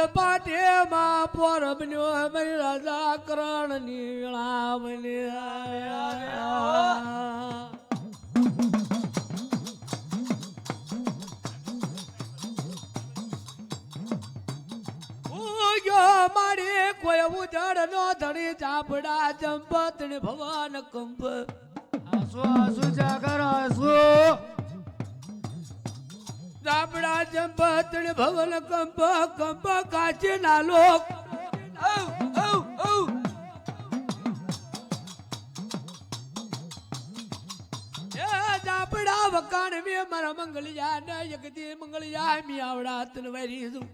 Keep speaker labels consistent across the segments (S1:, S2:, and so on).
S1: પાટે માં પોર બન્યો મારી રાજા કરણ નીળા બન્યા મારી કોઈ ઉજળ નો ધણી ચાપડા ચંપત ને ભવાન કંપ
S2: આસુ આસુ જાગર આસુ
S1: ચાપડા ચંપત ને ભવન કંપ કંપ કાચી ના લોક ચાપડા વકાણ મે મારા મંગલિયા ને યગદી મંગલિયા મી આવડા તન વરી દઉં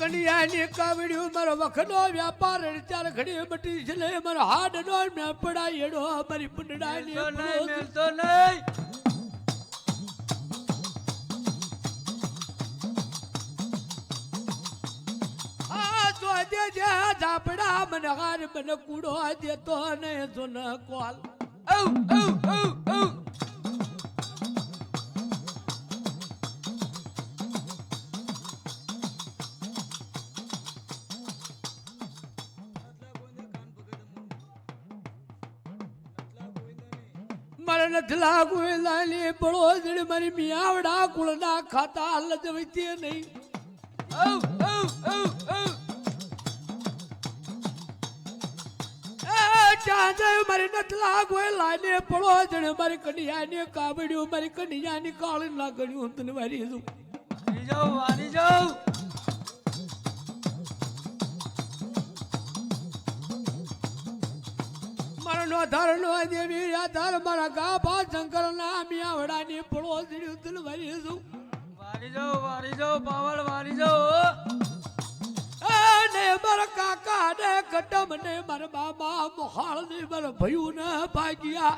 S1: કનિયા ને કાવડ્યું મારો વખનો વ્યાપાર ચાર ઘડી બટી છે મારો હાડ નો મે પડાયેડો મારી પુંડડા ને
S2: મેલતો નહીં
S1: આ તો દે જે ઝાપડા મને હાર મને કૂડો દેતો ને સુન કોલ મારે નથી લાગુ લાલી પડોદડ મારી મિયાવડા કુળના ખાતા લજવતી નહીં ચાંદ મારી નથી લાગુ લાલી પડોદડ મારી કન્યા ને કાવડ્યું મારી કન્યા ની કાળી ના ગણ્યું તને વારી દઉં
S2: વારી જાઉં
S1: ધરનો દેવી આધાર મારા ગાભા શંકર ના મિયાવડા ની પડોસડી ઉતલ વારી દઉં
S2: વારી જાઓ પાવળ વારી જાઓ
S1: ને મારા કાકા ને કટમ ને મારા મામા મોહાળ ને મારા ભયું ને ભાગ્યા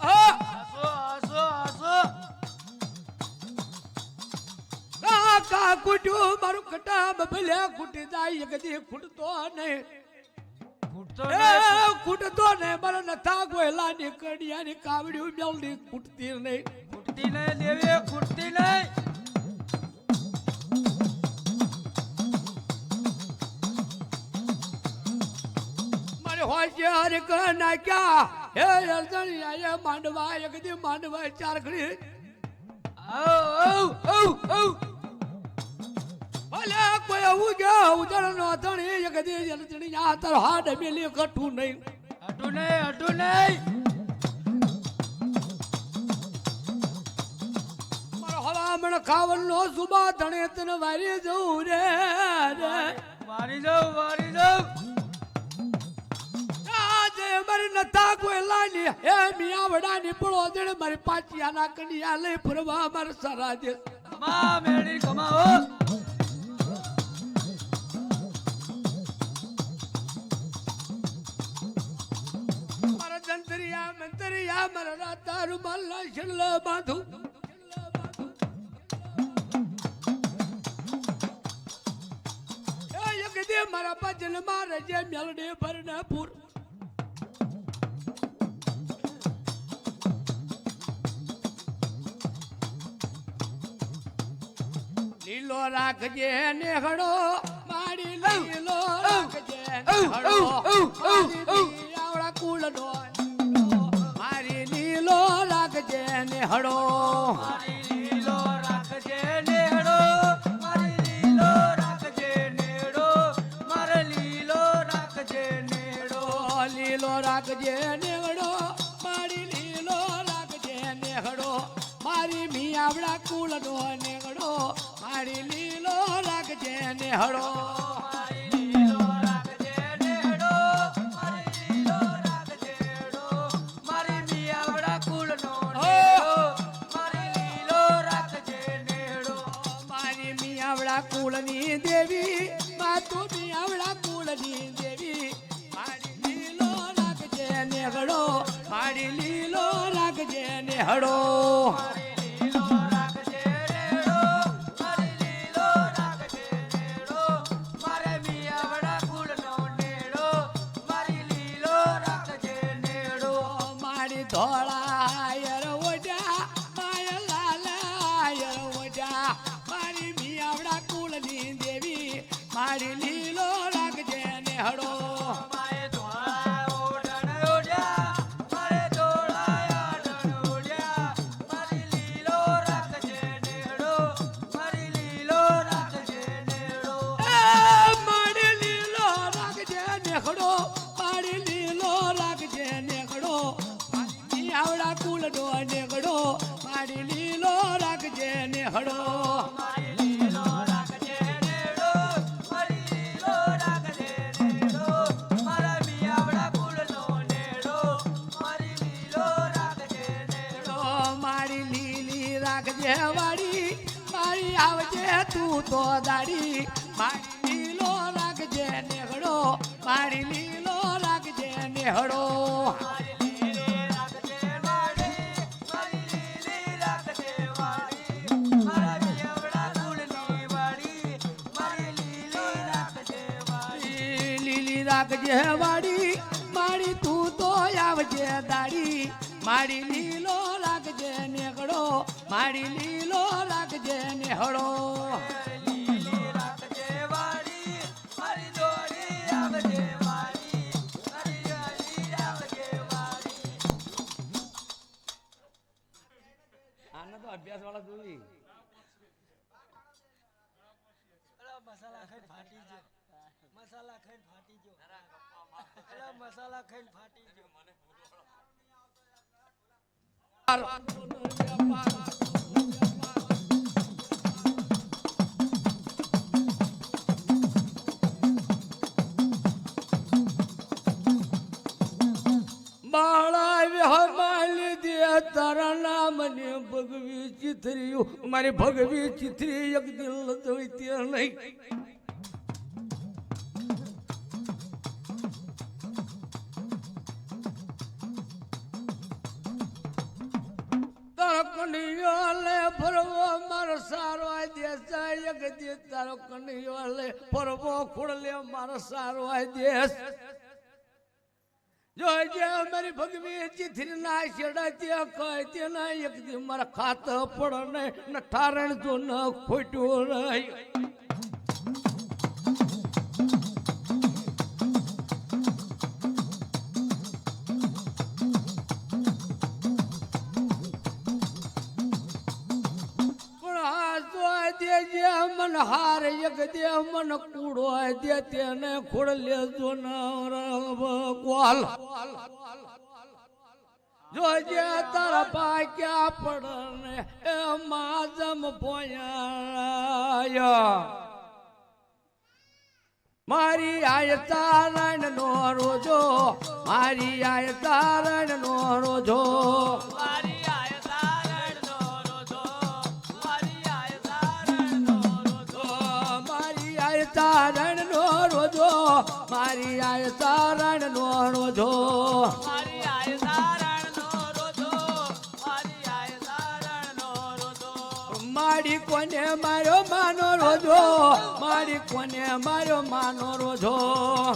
S2: આસો આસો આસો
S1: કાકા કુટ્યું મારું કટમ ભલે કુટી જાય કદી ખૂટતો નહીં કૂટતો ને મારા નથા ગોયલા ની કડિયા ની કાવડ્યું મેલડી કૂટતી નહીં
S2: દેવી ખૂટતી નહીં
S1: મારે હોય હરે ક નાખ્યા હે અર્જણી આયા માંડવા એકદી માંડવા ચાર ઘડી ભલે કોઈ ઉગ્યો ઉજળ નો ધણી એકદી અર્જણી આ તાર હાડ મેલી કઠું નહીં
S2: હટું નહીં
S1: મારો હવામણ ખાવન નો સુબા ધણે તને વારી જવું રે
S2: વારી જાઉં
S1: મારી નતા કોઈ લાની હે મિયાવડા ની પડોદડ મારી પાચિયા ના કડિયા લઈ ફરવા માર સારા દે
S2: કમા મેડી કમાઓ
S1: મારા જંતરિયા મંતરિયા મારા રાતા રૂમાલ છલ્લા બાંધું એ યગદે મારા ભજન મારે જે મેલડે ભરનાપુર લીલો રાખજે ને હડો મારી લીલો રાખજે ને હડો આવડા કુળ નો મારી લીલો રાખજે ને હડો
S2: મારી લીલો રાખજે નેડો મારી લીલો રાખજે નેડો મારે લીલો રાખજે નેડો
S1: લીલો રાખજે ને હડો મારી લીલો રાખજે ને હડો મારી મિયાવડા કુળ નો ને હડો મારી લીલો રાખજે ને હડો
S2: મારી લીલો રાખજે નેડો મારી લીલો રાખજે નેડો મારી મિયાવડા કુળનો નેડો મારી લીલો રાખજે નેડો
S1: મારી મિયાવડા કુળની દેવી માતુ મિયાવડા કુળની દેવી મારી લીલો રાખજે ને હડો મારી લીલો રાખજે ને હડો
S2: મારી લીલો રાખજે નેડો મારી લીલો રાખજે નેડો મારે મિયાવડા કુળનો નેડો મારી લીલો રાખજે નેડો
S1: મારી ધોળા યર ઓઢ્યા નેહડો
S2: મારી લીલો રાખજે નેડો મારી લીલો રાખજે નેડો મારા મિયાવડા કુળનો નેડો મારી લીલો રાખજે નેડો
S1: મારી લીલી રાખજે વાડી મારી આવજે તું તો દાડી મારી લીલો રાખજે નેહડો મારી લીલો રાખજે નેહડો
S2: મારી લીલી રાખજે વાડી મારી લીલી રાખજે વાડી મારા મિયાવડા કુળની વાડી મારી લીલી રાખજે વાડી
S1: લીલી રાખજે વાડી મારી તું તો આવજે દાડી મારી લીલો રાખજે નેહડો મારી લીલો રાખજે નેહડો
S2: લીલી રાખજે વાડી મારી દોડી આવજે વાડી મારી વાડી આવજે વાડી
S1: આના તો અભ્યાસ વાળા જોઈ
S2: મસાલા ખાઈને ફાટી ગયો મસાલા ખાઈને ફાટી ગયો મસાલા ખાઈને ફાટી ગયો
S1: બાળા વિહમાં લીધે તારા નામને ભગવી ચિત્રીયું મારી ભગવી ચિત્રી એક દિલ જોઈતી નહીં તારો કનૈયો લે ફરવો મારો સારો દેશ એક દી તારો કનૈયો લે ફરવો ખોડલે મારો સારો દેશ જોજે મારી ભગવી ચિથરી ના છેડાતી કહેતી ના એક દી મારા ખાત પડ ને ઠારણ જો ન ખોટ્યું રહી મન હાર એક દે મન કૂડો દે તેને ખોડલે જો ગોલ જોજે તારા પાક્યા પડને એ માજમ પોયા મારી આય તારણ નો રોજો મારી આય તારણ નો રોજો
S2: મારી આય તારણ નો રોજો મારી આય તારણ નો રોજો
S1: મારી આય તારણ નો રોજો મારી આય તારણ નો રોજો
S2: મારી આય તારણ નો રોજો મારી આય તારણ નો રોજો
S1: મારી કોને મારો માનો રોજો મારી કોને મારો માનો રોજો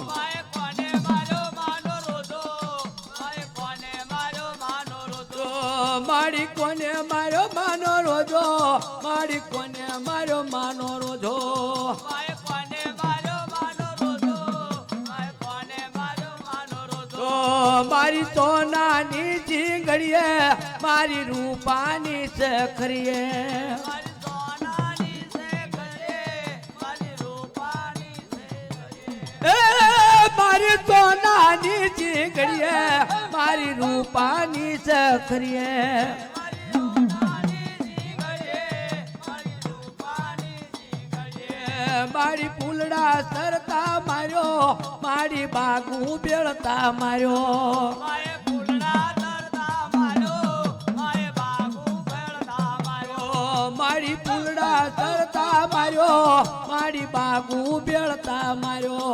S2: માય કોને મારો માનો રોજો માય કોને મારો માનો રોજો
S1: મારી કોને મારો માનો રોજો મારી કોને મારો માનો રોજો
S2: માય કોને મારો માનો રોજો માય કોને મારો માનો રોજો
S1: મારી તો નાની જીંગડીએ મારી રૂપાની સખરીએ
S2: મારી સોનાની સે કરે મારી રૂપાની સે કરે
S1: એ મારી તો નાની જીંગડીએ મારી રૂપાની સખરીએ
S2: મારી રૂપાની જી કરે મારી રૂપાની જી કરે
S1: મારી પુલડા સરતા માર્યો મારી બાગુ બેળતા માર્યો
S2: માય ફૂલડા તરતા માર્યો માય બાગુ ફેરતા માર્યો
S1: મારી પુલડા સરતા માર્યો મારી બાગુ બેળતા માર્યો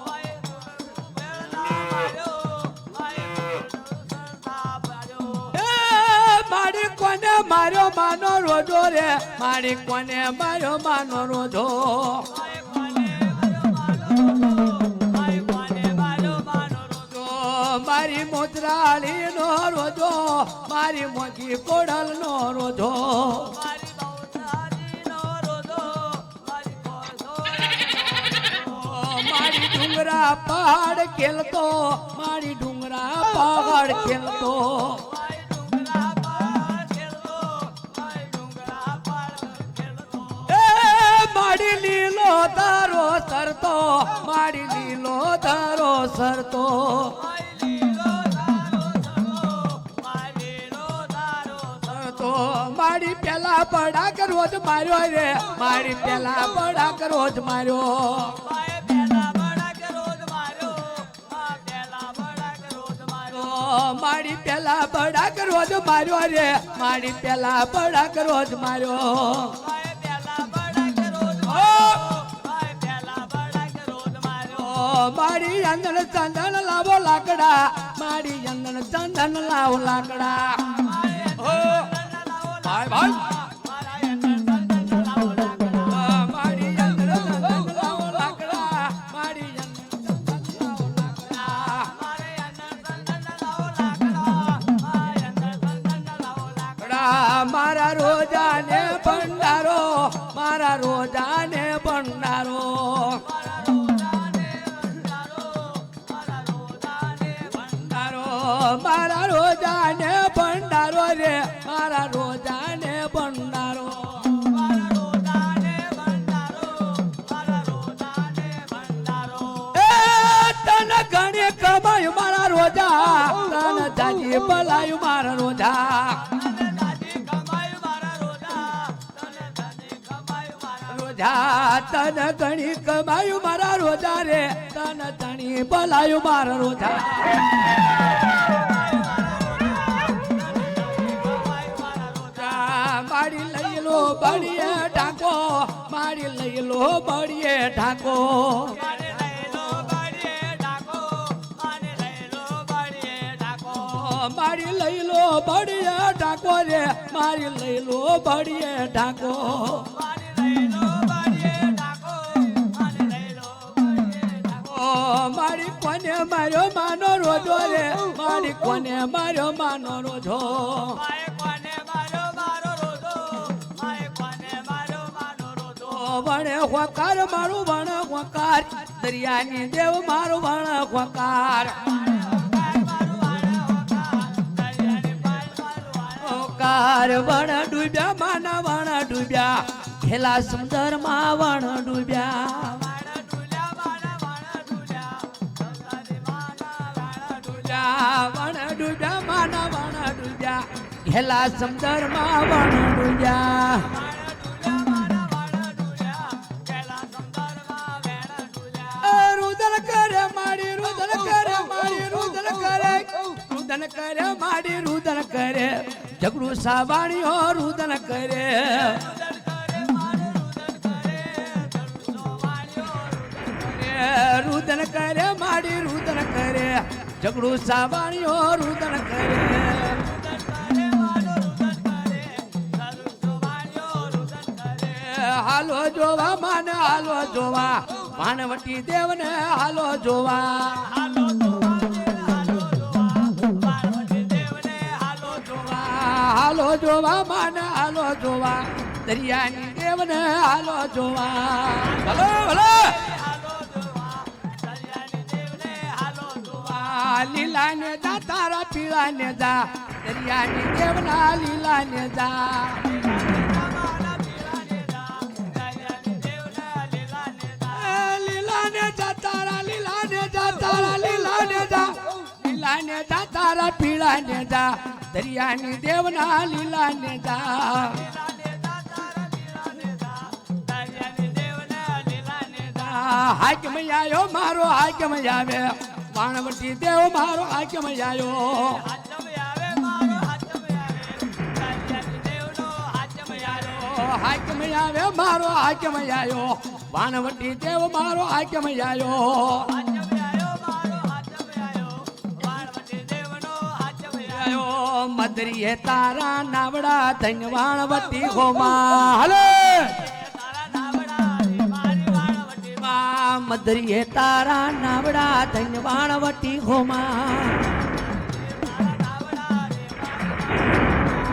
S2: માય ફેરતા માર્યો માય ફેરતા માર્યો
S1: એ મારી કોને માર્યો માનો રોજો રે મારી કોને માર્યો માનો રોજો
S2: માય કોને મારો માનો માય કોને મારો માનો રોજો
S1: મારી મોજરાળી નો રોજો મારી મોજી કોડલ નો રોજો
S2: મારી બહુતાજી નો રોજો મારી કોસો
S1: મારી ડુંગરા પહાડ ખેલતો મારી ડુંગરા પહાડ ખેલતો
S2: માય ડુંગરા પર ખેલતો માય ડુંગરા પર ખેલતો
S1: એ મારી લીલો તારો સરતો મારી લીલો તારો સરતો
S2: માય લીલો તારો સરતો માય લીલો તારો
S1: સરતો મારી પેલા પડાક રોજ માર્યો રે મારી પેલા પડાક રોજ માર્યો
S2: માએ પેલા બળક રોજ માર્યો પેલા બળક રોજ માર્યો
S1: મારી પેલા પડાક રોજ માર્યો રે મારી પેલા પડાક રોજ માર્યો
S2: માએ પેલા બળક રોજ માર્યો માએ પેલા બળક રોજ માર્યો
S1: મારી અંદર ચંદન લાવો લાકડા મારી અંદર ચંદન લાવો લાકડા ભાઈ ભાઈ મારી અંદર ચંદન લાવો લાકડા મારી મારા રોજાને ભંડારો મારા રોજાને ભંડારો મારા રોજાને ભંડારો રે મારા રોજાને ભંડારો તન ઘણી કમાયું મારા રોજા તન જાજી ભલાયું મારા રોજા રોજા તન ઘણી કમાયું મારા રોજા રે તન ધણી ભલાયું મારા રોજા મારી લઈ લો બળીએ ઢાકો મારી લઈ લો બળીએ ઢાકો મારી લઈ લો બળીએ ઢાકો રે મારી લઈ લો બળીએ ઢાકો મારી કોને માર્યો માનો રોજો રે મારી કોને માર્યો માનો રોજો વણે હોકાર મારું વણ હોકાર દરિયાની દેવ મારું વણ હોકાર હોકાર વણ ડૂબ્યા માના વણ ડૂબ્યા ખેલા સુંદર માં વણ ડૂબ્યા વણ ડૂબ્યા માના વણ ડૂબ્યા ખેલા સુંદર માં વણ ડૂબ્યા રુદન કરે મારી રુદન કરે મારી રુદન કરે રુદન કરે મારી રુદન કરે ઝઘડું સાવાણીઓ રુદન કરે રુદન કરે મારી રુદન કરે ઝઘડું સાવાણીઓ રુદન કરે હાલો જોવા માને હાલો જોવા માનવટી દેવને હાલો જોવા હાલો જોવા માને હાલો જોવા દરિયાની દેવને હાલો જોવા ભલો ભલો લીલા ને જા તારા પીળા ને જા દરિયાની દેવના લીલા ને જા તારા પીળા ને જા દરિયાની દેવના લીલા ને જા હાકમ આયો મારો હાકમ આવે વાણવટી દેવ મારો હાકમ આયો હાકમ આવે મારો હાકમ આયો વાણવટી દેવ મારો હાકમ આયો મદરીએ તારા નાવડા ધનવાણવટી હોમા હલે મદરીએ તારા નાવડા ધનવાણવટી હોમા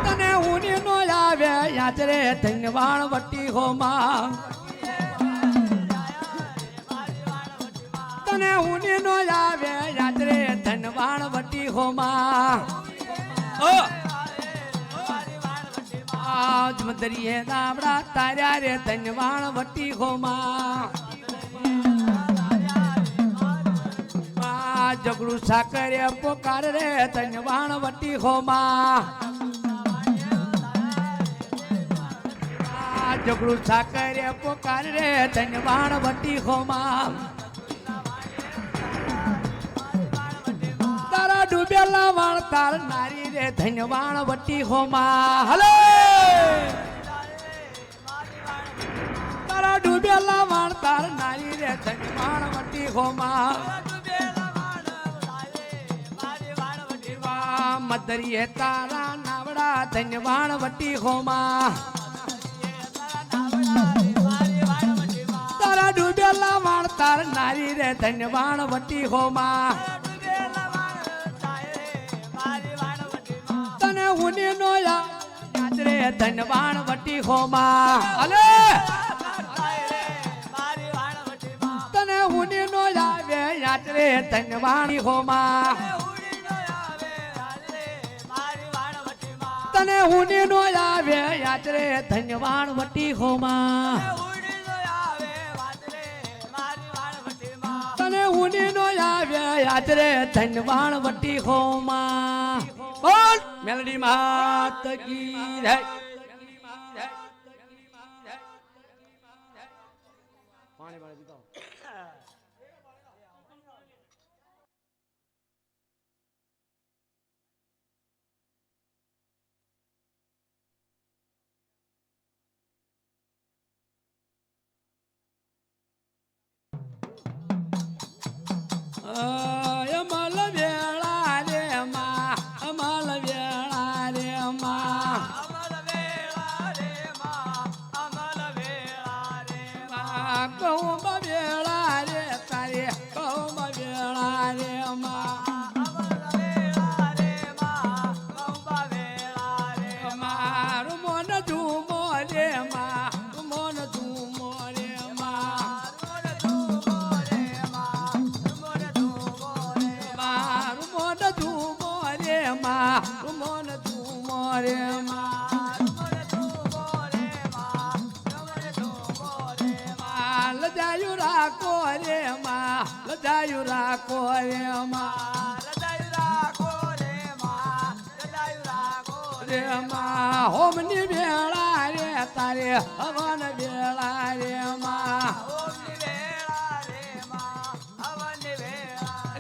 S1: તને ઉની નો આવે યાદ રે ધનવાણવટી હોમા તને ઉની નો આવે યાદ રે ધનવાણવટી હોમા આજ મદરીએ નાવડા તાર્યા રે ધનવાણવટી હોમા ઝઘડું સાકરે પોકાર રે ધનવાણવટી હોમા જગડું સાકરે પોકાર રે ધનવાણ વટી હોમાં તારા ડૂબેલા વાળ તાર નારી રે ધનવાણ વટી હોમાં હલે તારા ડૂબેલા વાળ તાર નારી રે ધનવાણ વટી હોમાં મદરીએ તારા નાવડા ધનવાણ વટી હોમાં તારા ડૂબેલા વાળ તાર નારી રે ધનવાણ વટી હોમાં તને ઉની નો યાદ રે ધનવાણ વટી હોમાં અલે તને ઉની નો આવે યાદ રે ધનવાણી હોમાં તને ઉની નો આવે યાદ રે ધનવાણ વટી હોમાં તને ઉની નો આવે યાદ રે ધનવાણ વટી હોમાં બોલ મેલડી માત કી જય પાણી પાણી પીતો અમલ વેળા રે માં અમલ વેળા રે માં કૌમ વેળા રે તારે કૌમ વેળા રે માં મારું મન ધૂમો રે માં મન ધૂમો રે માં મારું મન ધૂમો રે માં મન ધૂમો રે માં લજાયું રાખો રે માં લજાયું રાખો રે માં રે માં હોમની વેળા રે તારે હવન વેળા રે માં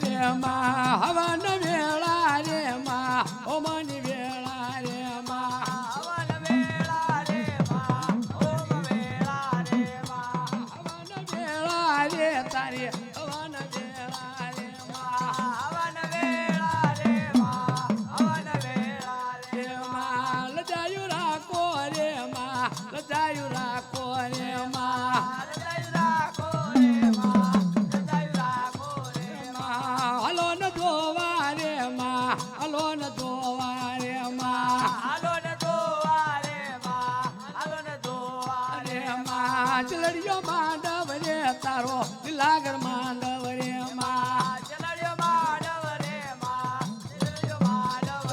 S1: રે માં હવન વેળા રે માં હોમની વેળા રે માં હવન વેળા રે તારે હવન વેળા રે માં લજાયું રાખો રે માં લજાયું રાખો રે માં હલો ન ધોવા રે માં હલો ન ધોવા રે માં રે માં ચલડિયો માંડવ રે તારો લાગર માંડવ રે માં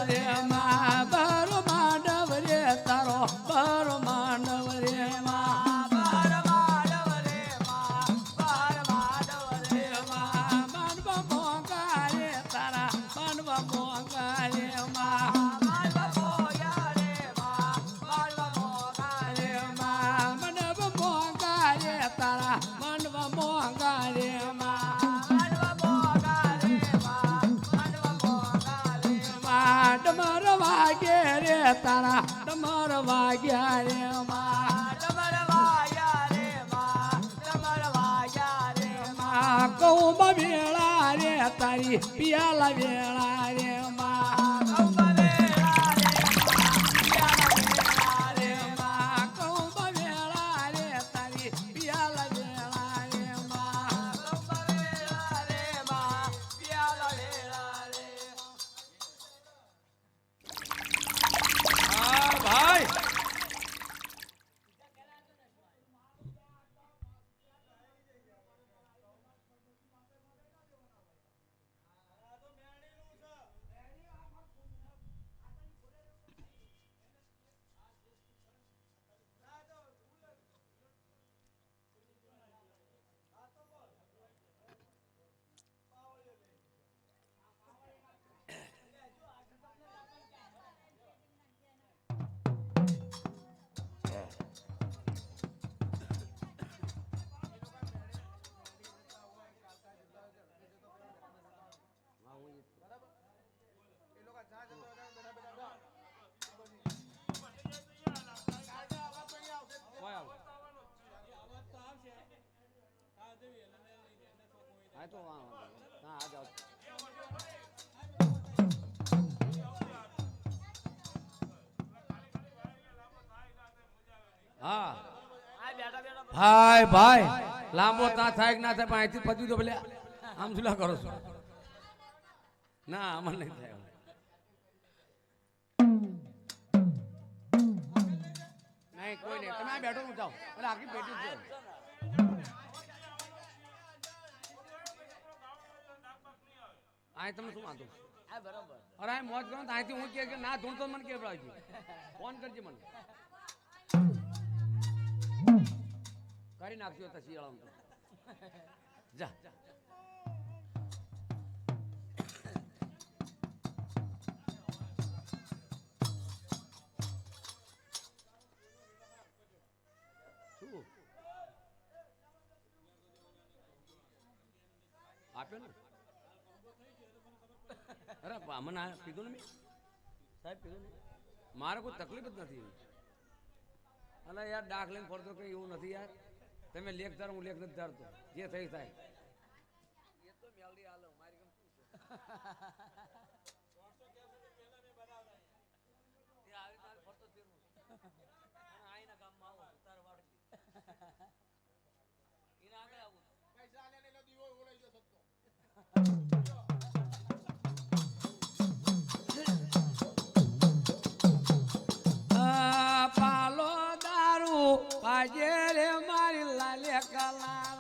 S1: રે માં બરો માંડવ રે તારો બરો માંડવ રે માં માનવા મોંઘા રે તારા માનવા મોંઘા રે માં રે માં મનવ મોંઘા રે તારા માનવા મોંઘા રે માં ડમર વાગે રે તારા ડમર વાગ્યા રે માં કૌમ વેળા રે તારી પિયાલા વેળા રે માં રે માં કૌમ વેળા રે તારી પિયાલા વેળા રે માં હા ભાઈ હા તો હા આ જાઓ હા હાય ભાઈ લાંબો ત્યાં થાય કે ના થાય પણ અહીંથી પતી તો ભલે આમ સુલા કરો છો ના અમર નહીં થાય નહીં કોઈ નહીં તમે આ બેઠો હું જાઓ અને આખી પેટી જ અહીં તમે શું વાંધો અરે આ મોજ કરો અહીંથી હું કે ના ધૂણતો મને કેવડાવજો ફોન કરજે મને કરી નાખજો તો શિયાળામાં જા શું આપ્યો ને અરે મને પીધું ને મેં સાહેબ પીધું ને મારે કોઈ તકલીફ જ નથી અલા યાર ડાક લઈને ફરતો કઈ એવું નથી યાર તમે લેખ ધારો હું લેખ નથી ધારતો જે થઈ થાય એ તો મેલડી હાલો મારી ગમ શું છે તે આવી તાર ફરતો ફેરવું અને આઈના ગામમાં આવો તાર વાડકી એને આગળ આવું પૈસા આલે ને દીવો ઓલાઈ ગયો સત્તો પાલો દારૂ પાજે રે મારી લાલે કલા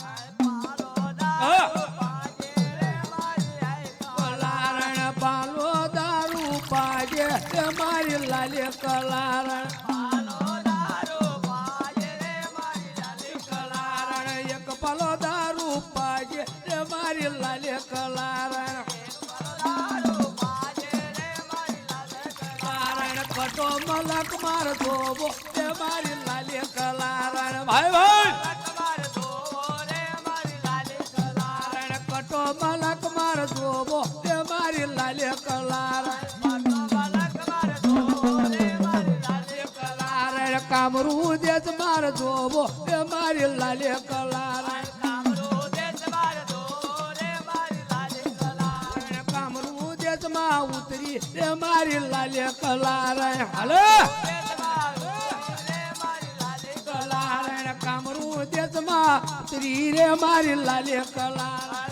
S1: પાલો દારૂ પાજે રે મારી કલારણ પાલો દારૂ પાજે રે મારી લાલે કલારણ પાલો દારૂ પાજે રે મારી લાલે કલારણ એક પાલો દારૂ પાજે રે મારી લાલે કલારણ કટો મલક માર ધોબો રે મારી લાલે કલારણ ભાઈ ભાઈ કટો મલક માર ધોબો રે મારી લાલે કલારણ કામરૂ દેશ માર ધોબો રે મારી લાલે કલારણ માં ઉતરી રે મારી લાલે કલારણ હાલો કલારણ કામરૂ દેશમાં ઉતરી રે મારી લાલે કલારણ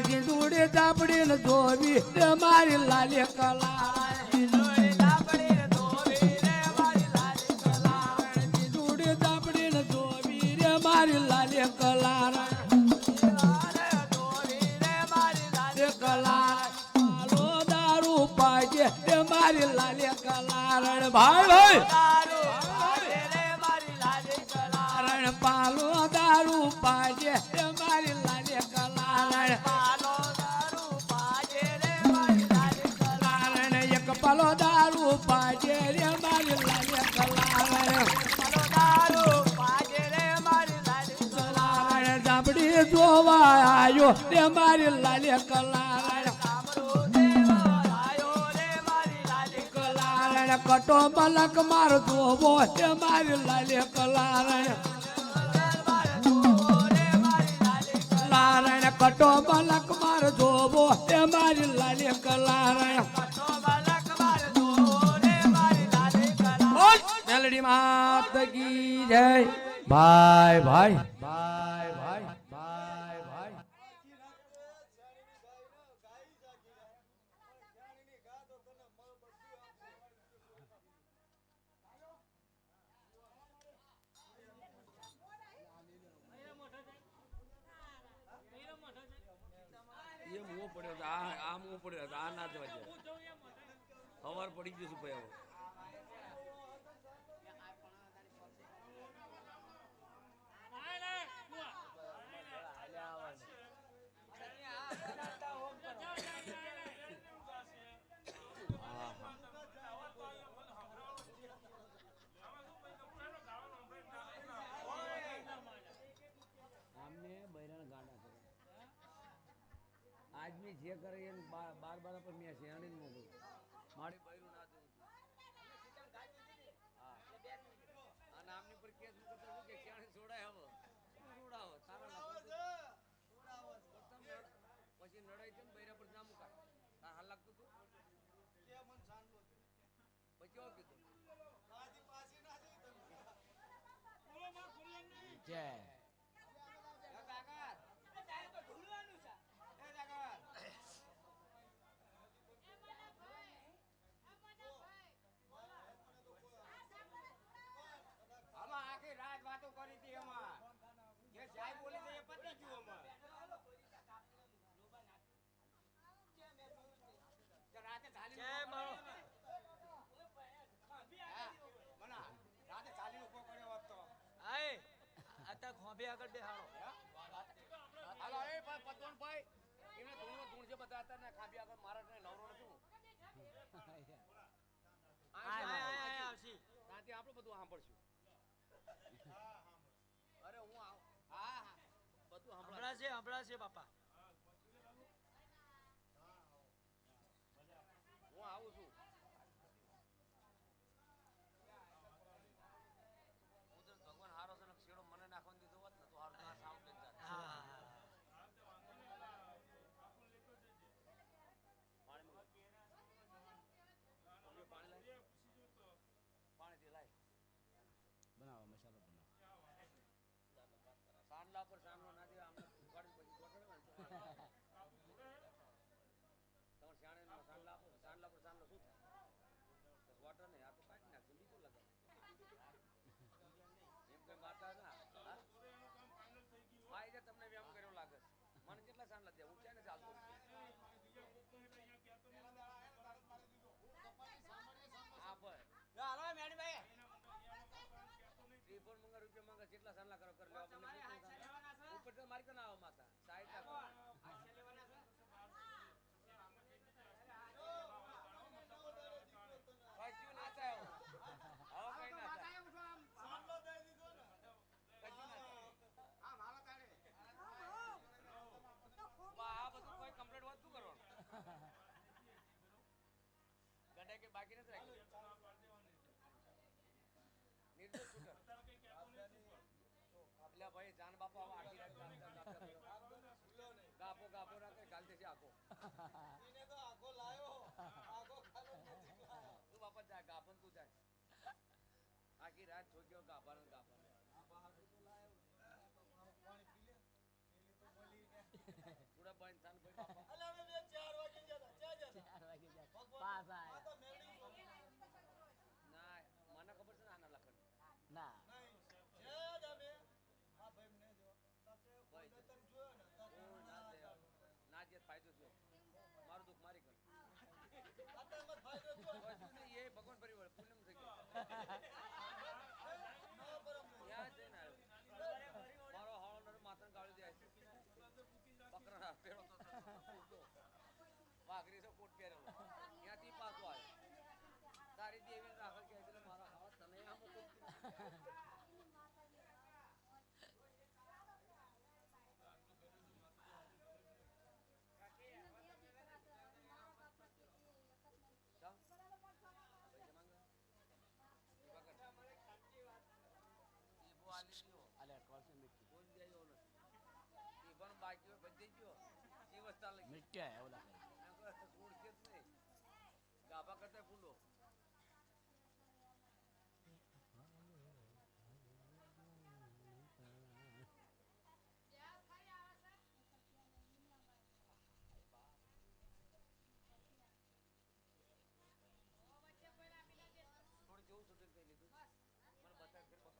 S1: જીંદુડી ચાપડી ને ધોબી રે મારી લાલે કલારણ જીંદુડી ચાપડી ને ધોબી રે મારી કલારણ પાલો દારૂ પાજે રે મારી લાલે કલારણ ભાઈ ભાઈ પાલો દારૂ પાજે રે મારી લાલે કલારણ એક પાલો દારૂ પાજે રે મારી લાલે કલારણ જાબડી જોવા આયો રે મારી લાલે કલારણ કટો મલક માર ધોબો રે મારી લાલે કલારણ કટો મલક માર ધોબો રે મારી લાલે કલારણ મેલડી માત કી જય ભાઈ ભાઈ ભાઈ ભાઈ ભાઈ ભાઈ એ મુઓ પડ્યો આ મુઓ પડ્યો આ ના જવા હવાર પડી જશું ભાઈ આદમી જે કરે એમ બાર બાર પર મેં શેરણી મોકલું મારી બૈરું ના દઉં હા આ નામની પર કેસ મૂકતો કે શેરણી છોડાય હવે પછી કેવો કીધું
S3: જય
S4: આમાં આખી રાત વાતો કરી હતી એમાં જે સાહેબ બોલે છે એ પતી ગયું આમાં રાતે ચાલી
S2: જય મારો
S4: મના રાતે ચાલી ઉભો કર્યો હોત તો
S2: આય આતા ખોભે આગળ બેહાડો
S1: હાલો એ પતવન ભાઈ એમને ધૂણ છે બધા હતા ને ખાબી આગળ મારા નવરો નથી
S2: આવશી
S1: ત્યાંથી આપણે બધું સાંભળશું અરે હું હા હા બધું
S2: હમણાં છે બાપા
S1: હું આવું છું હું તો ભગવાન હારો છે ને શેડો મને નાખવા દીધો હોત ને તો હારું ના સાઉન્ડ લઈ જાત
S2: હા
S1: પાણી લાય
S3: બનાવો મસાલો બનાવો
S1: સાંડલા પર સાંડલો ના દે આમ ઉગાડી પછી ગોઠવે ને તમારે શાણે સાંડલા આપો સાંડલા પર સાંડલો શું થાય વોટર ને આ તો કાઢી નાખશે બીજું લગાવ એમ કઈ મારતા ના હા એ તમને બી આમ કર્યો લાગે મને કેટલા સાંડલા દે હું ક્યાં ને ચાલતો હા ભાઈ
S4: હાલો મેડીભાઈ
S1: ત્રિપુર મંગા રૂપિયા મંગા જેટલા સાંડલા કરો કરી લેવા ઉપર તો મારી ના આવો માતા સાઈડ રાખો કશું ના થાય હવે કઈ ના થાય કશું ના થાય આ બધું કોઈ કમ્પ્લીટ વાત શું કરવાનું ગડે કે બાકી નથી રાખ્યું નિર્દોષ શૂટર એટલે ભાઈ જાન બાપા આખી રાત ગાપો ગાપો રાખે કાલ દેશે આખો તું બાપા જા ગાપન તું જાય આખી રાત છોડ્યો ગાપા ને ગાપા પૂરા બંધ થાન ભાઈ બાપા
S3: 4 વાગે જાય પાસ આયા
S1: ના મને ખબર છે ને આના લખન
S3: ના
S1: ના જે ફાયદો છે મારું દુઃખ મારી કર એ ભગવાન પરિવાર પૂનમ થઈ ગયું ત્યાં જઈને આવ્યો મારો હાળો માથા ગાળી દે પકડા પેલો તો વાઘરી છે કોટ પહેરેલો ત્યાંથી પાછો આવ્યો તારી દેવી રાખલ કે એટલે મારા હાવ તને આમ
S3: અલે કોલસે મિટ્ટી
S1: પણ બાકી બધી ગયો એ વસ્તા લઈ
S3: મિટ્ટી આયા ઓલા
S1: ફૂડ કે જ નહીં ગાભા કરતા ફૂલો થોડી જેવું શૂટિંગ કરી લીધું મને બતાવ ફેર બતાવ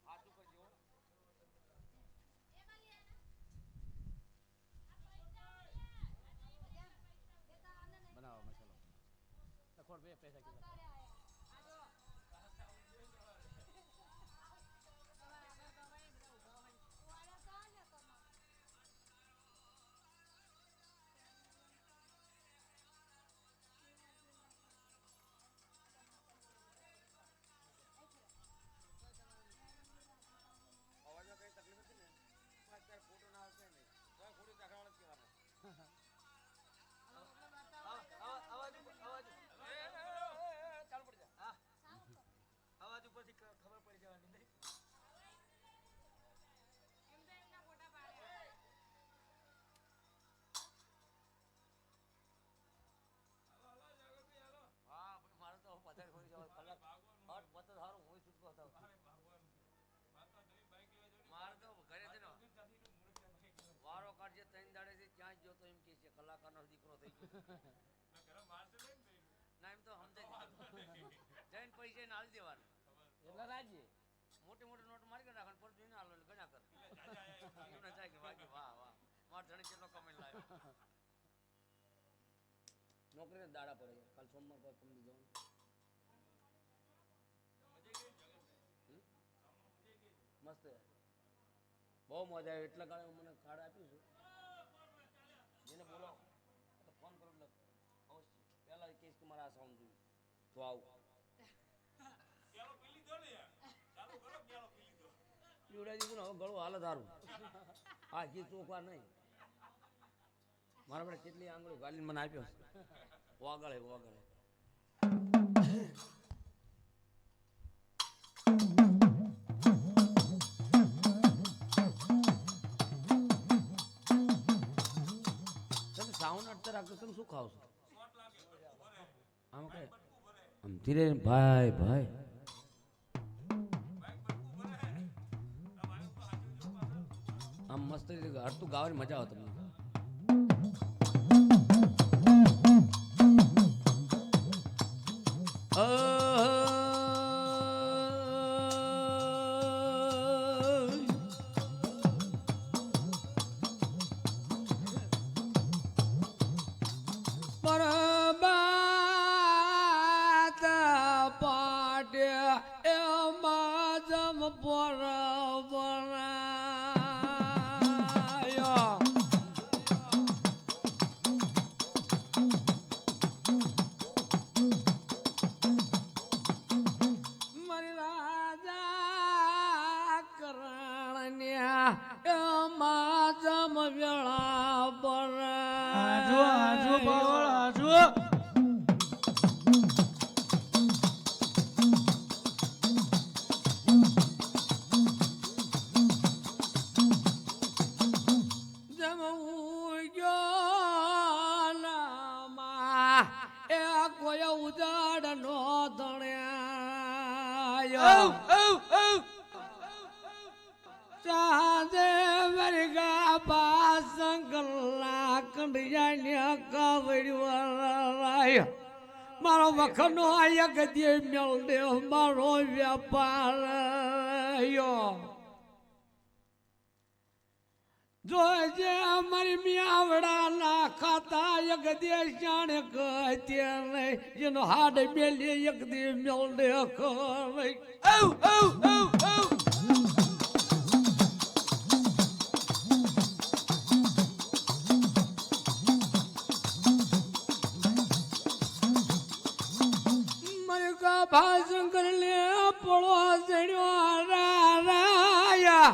S1: હાથ ઉપર જેવો
S3: બનાવો મસાલો લખોડ બે પૈસા કિલો
S1: અવાજમાં કઈ તકલીફ નથી ને અત્યારે ફોટો ના આવશે નહીં તો ખોટી તકરાળ જ કહેવાનું
S2: અવાજ
S1: ચાલ
S5: ના એમ તો સમજાય જઈને પૈસા ને હાલ દેવાનું
S3: એટલે રાજી
S5: મોટી મોટી નોટ મારી કરી નાખવાની પર જોઈને હાલો એટલે ગણ્યા કર એમને થાય કે વાહ વાહ માર ધણી કેટલો કમાઈ લાવ્યો
S3: નોકરીને દાડા પડે કાલ સોમવાર પર કંપની જવાનું મસ્ત યાર બહુ મજા આવી એટલા કાળે મને કાર્ડ આપ્યું છે જેને બોલાવો તો ફોન કરો એટલે અવશ્ય પહેલા કહીશ કે મારા આ સાઉન્ડ જોયું તો આવું પીવડાવી દીધું ને હવે ગળું હાલ ધારું આ ગીત ચોખવા નહીં મારા પાસે કેટલી આંગળીઓ ગાલીને મને આપ્યો વાગળે વાગળે તમે સાઉન્ડ અડતા રાખો તમે શું ખાવ છો આમ કે આમ ધીરે ભાઈ ભાઈ આમ મસ્ત રીતે હરતું ગાવાની મજા આવે તમને
S1: પરબાત પાટે એમાં જમ પરબરાયો મારી રાજા કરણ્યા એમાં જમ વેળા
S2: હાજુ હાજુ પાવળ હાજુ
S1: ઉજાડ નો ધણ્યા ચાંદે વરગા પાસંગલા કંડિયા કાવડ્યો મારો વખનો આયા ગદીએ મેલ દે મારો વ્યાપાર જોજે અમારી મિયાવડા ના ખાતા એક દેશ જાણે કહતે નહીં જેનો હાડ મેલી એક દી મેલડે કરે મને કા ભાષણ કરી લે પડો જડ્યો રાયા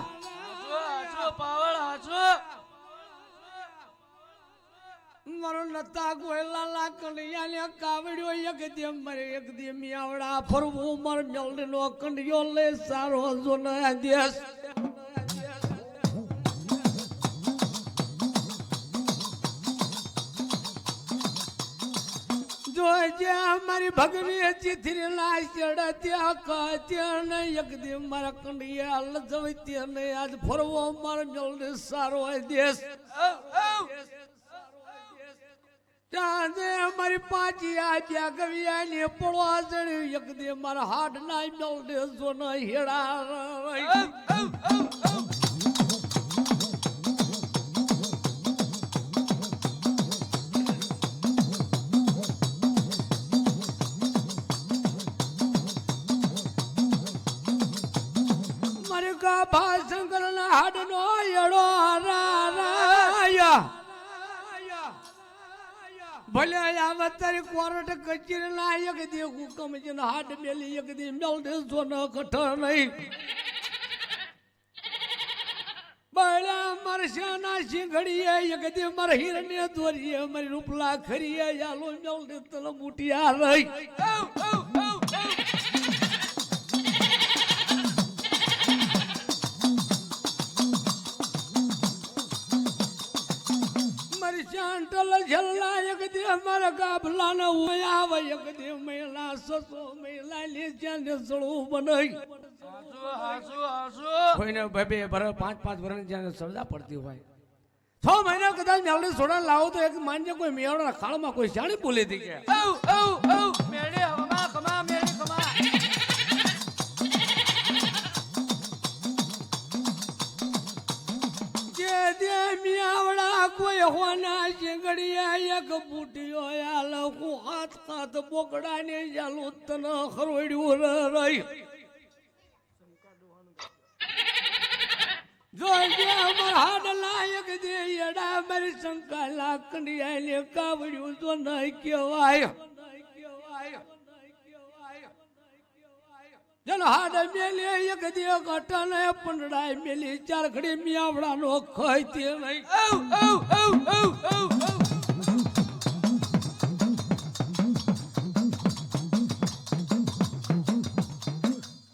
S2: પાવળ હાજુ
S1: મારો નતા ગોયલા લાકડિયા ને કાવડ્યો એક દે મરે એક દે મિયાવડા ફરવું મર મેલડ નો કંડિયો લે સારો જો ન દેશ જોજે મારી ભગવી ચિથરી લાશ ચડત્યા કત્યા ને એક દે મારા કંડિયા લજવત્યા ને આજ ફરવો મર મેલડ સારો દેશ ચાંદે મારી પાછી આપ્યા ગવિયા ને પડવા જડ્યું એક દે મારા હાડ ના મેલડે જો ન હેડા મારે કા ભાષંકર ના હાડ નો એડો રાયા ભલે આવા તારી કોર્ટ કચેરી ના એક દે હુકમ છે ને હાડ મેલી એક દે મેલડે જો ન કઠ નહીં બળા મરશાના સિંઘડીએ એક દે મર હિરને દોરીએ મારી રૂપલા ખરીએ યાલો મેલડે તલ મુટિયા રહી ચાંટલ જલ્લા એક દે મારા ગાભલા ને આવે એક દે મહિલા સસો મહિલા ને જ્યાં સળું બનાઈ
S2: હાજુ હાજુ હાજુ
S1: કોઈને બે 5-5 વર્ષ જ્યાં સજા પડતી હોય 6 મહિના કદાચ મેલડી સોડા લાવો તો એક માન્ય કોઈ મેળના ખાળમાં કોઈ જાણી બોલી હતી કે
S2: મેળી હમા ખમા મેળી ખમા
S1: કે દે મિયાવડા કોઈ હોના શેગડિયા એક બુટીઓ આલ હું હાથ હાથ બોકડાને જાલું તને ખરોડ્યું રહી જો જે અમર હાડ લાયક દે યડા મારી શંકા લાકડિયા ને કાવડ્યું તો નહીં કહેવાય જલ હાડ મેલે એક દે કટને પંડાય મેલી ચાર ખડી મિયાવડાનો ખાઈ તે નહીં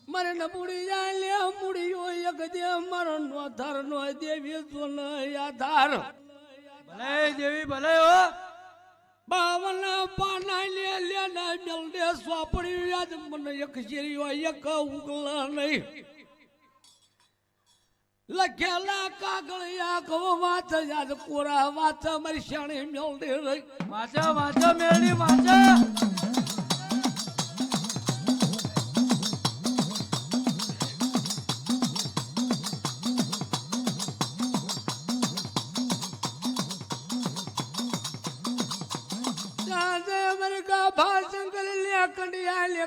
S1: મારે ન મુડી લે મુડીઓ એક દે મરનો ધરનો દેવી સોન આધાર
S2: ભલે દેવી ભલે હો
S1: 52 પાના લે ના મેલડે સ્વાપડી યાદ મને એક શેરીઓ એક ઉગલા નહીં લખેલા કાગળિયા કહો વાત યાદ કોરા વાત મારી શાણી મેલડે રહી
S2: વાંચા વાંચા મેળી વાંચા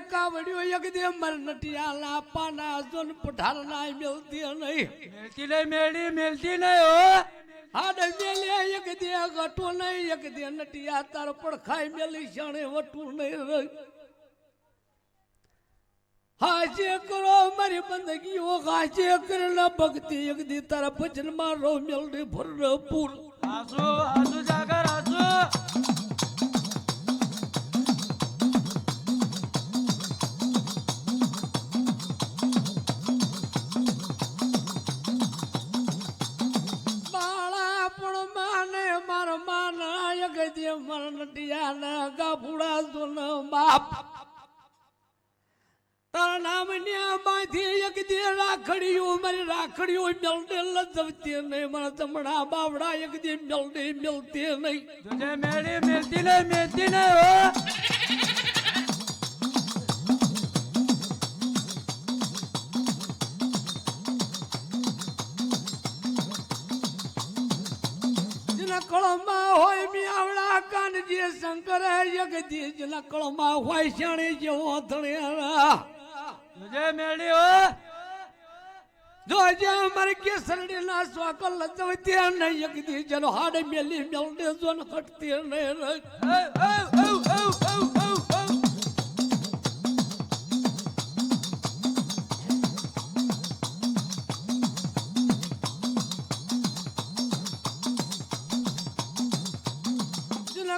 S1: કાવડ્યો એક દે મર નટિયાલા પાના જોન પઠાર ના મિલતી નહીં
S2: મેલતી નહીં મેળી મેલતી નહીં હો
S1: હાડ મેલે એક દે ગટો નહીં એક દે નટિયા તાર પડખાઈ મેલી શાણે વટું નહીં રહી હાજે કરો મારી બંદગીઓ હાજે કરેલા ભક્તિ એક દી તારા ભજન માં રો મેલડી ભરપૂર
S2: આસુ આસુ જાગર આસુ
S1: ગાભુડા જોન બાપ તારા નામ માંથી એક દે રાખડીઓ મારી રાખડીઓ મેલડે લજવતી નહીં મારા તમણા બાવડા એક દે મેલડે મેલતી નહીં
S2: તુજે મેળી મેલતી નહીં હો
S1: કળમાં હોય મિયાવડા કાનજી શંકર યગદી જના કળમાં હોય શાણી જેવો ધણેરા
S2: તુજે મેળી હો
S1: જો જે મારી કેસરડી ના સ્વાકલ લજવતી નહીં યગદી જનો હાડ મેલી મેલડે જોન ખટતી નહીં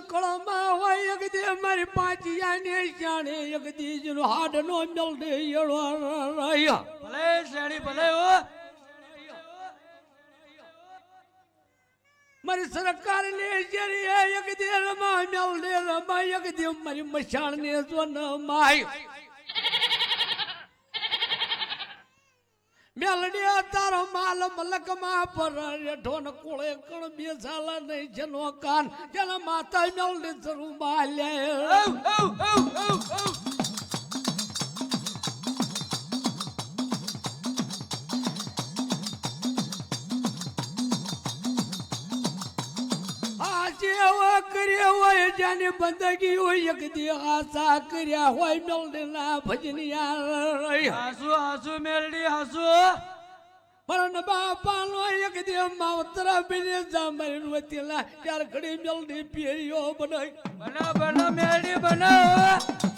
S1: કળમાં હોય એક દે મારી પાંચિયાને શાણે એક દીજનો હાડ નો મેલડે એળો રહ્યા
S2: ભલે શેણી ભલે હો
S1: મારી સરકાર ને જરીએ એક દે રમા મેલડે રમા એક દે મારી મશાણ ને જોન માય મેલડી તારો માલ મલકમાં પર રેઠો ને કોળે કણ બેસાલા નહીં જનો કાન જેના માતા મેલડી જરૂર બાલ્યા આજે કર્યા હોય જાની બંદગી હોય એક દી આશા કર્યા હોય મેલડી ના ભજનિયા
S2: આસુ આસુ મેળી આસુ
S1: મરણ બાપાનો એક દે માવતરા બને જામરી વતીલા ચાર ઘડી મેલડી પીયો બનાય
S2: બના બના મેળી બના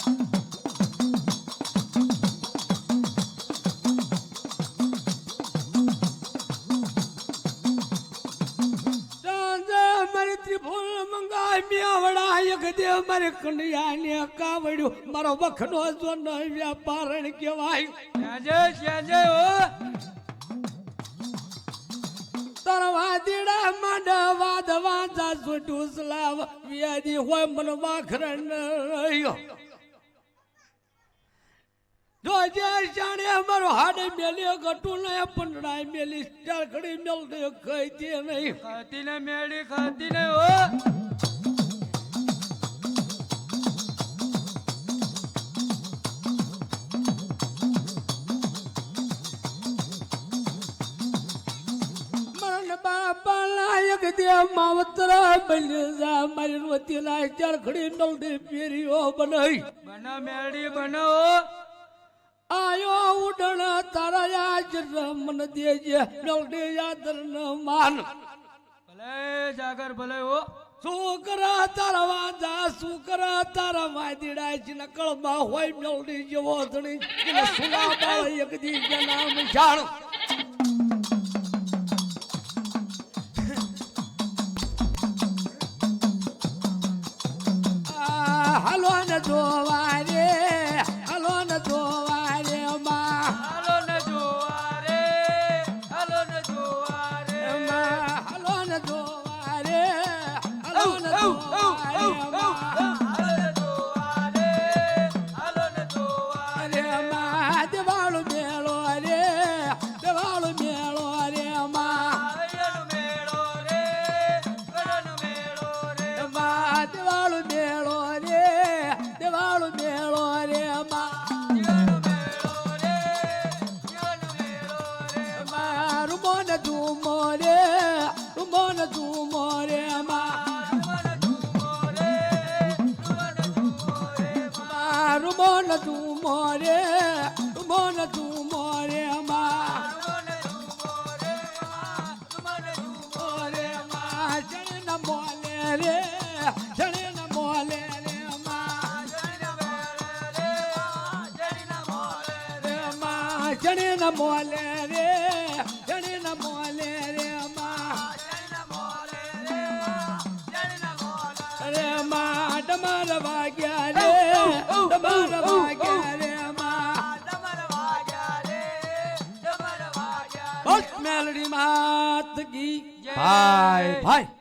S1: મારી ત્રિભુવન મંગા મિયાવડા એક દે મારી કન્યા ને કાવડ્યું મારો વખનો જોન વ્યાપારણ કહેવાય
S2: શ્યાજે હો
S1: તરવાદીડા માંડા વાદ વાંચા સુટું સલાવ વ્યાધી હોય મન વાખરણ રહ્યો જો જે જાણે અમારો હાડે મેલી ગટું ને પંડડાય મેલી ચારખડી મેલડે કઈ દે નહીં
S2: ખાતી ને મેળી ખાતી ને ઓ
S1: મરણ બાપા લાયક દે માવતરા બની જા મારી રોતી લાય ચારખડી મેલડે પેરીઓ બનાઈ
S2: બના મેળી બનાવો
S1: આયો ઉડણ તારા યાદ મન દેજે મેલડે યાદર ન માન
S2: ભલે જાગર ભલે ઓ
S1: છોકરા તારા વાંધા છોકરા તારા વાંદીડા છે નકળમાં હોય મેલડી જેવો ધણી કે સુલા બાળ એક દી નામ જાણ હાલો ને જોવા રે હાલો ને જોવા રે માં
S2: હાલો ને જોવા રે હાલો ને જોવા રે
S1: હાલો ને જોવા રે હાલો ને જોવા રે
S2: હાલો ને જોવા રે હાલો ને જોવા
S1: અરે માં દેવાળો મેળો રે દેવાળો મેળો રે માં
S2: આયનો મેળો રે ગણનો મેળો રે
S1: માં દેવાળો મેળો રે દેવાળો મેળો રે માં
S2: જીવનો મેળો રે જીવનો મેળો રે
S1: માં રૂમો ને ધૂમો રે રૂમો ને ધૂમો રે માં રૂમો ને ધૂમો રે રૂમો ને ધૂમો રે માં રે માં જણે ન મોલે રે જણે ન મોલે રે માં રે માં જણે ન મોલે રે જણે ન મોલે રે માં રે માં ડમર વાગ્યા રે ડમર વાગ્યા રે માં બસ મેલડી માત કી ભાઈ ભાઈ